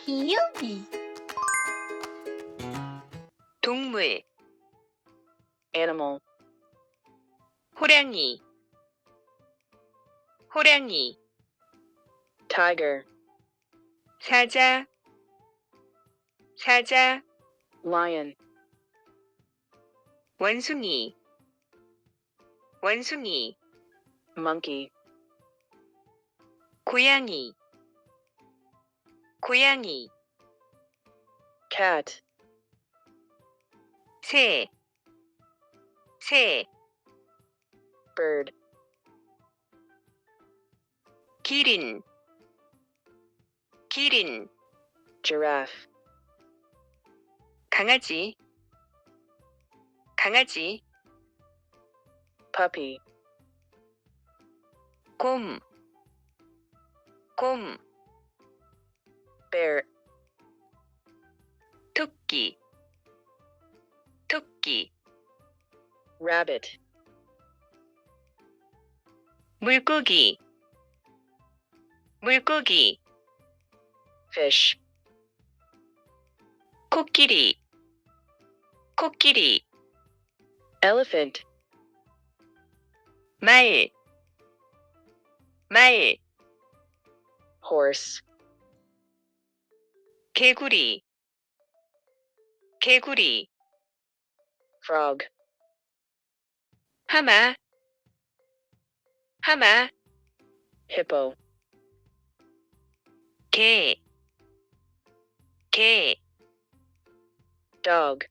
비유비 동물 animal, 호랑이 호랑이 tiger, 사자 사자 lion, 원숭이 원숭이 monkey, 고양이 고양이 cat, 새 새 bird, 기린 기린 giraffe, 강아지 강아지 puppy, 곰 곰 bear, 토끼 토끼 rabbit, 물고기 물고기 fish, 코끼리 코끼리 elephant, 말 말 horse, 개구리 개구리 frog, 하마 하마 hippo, 개 개 dog,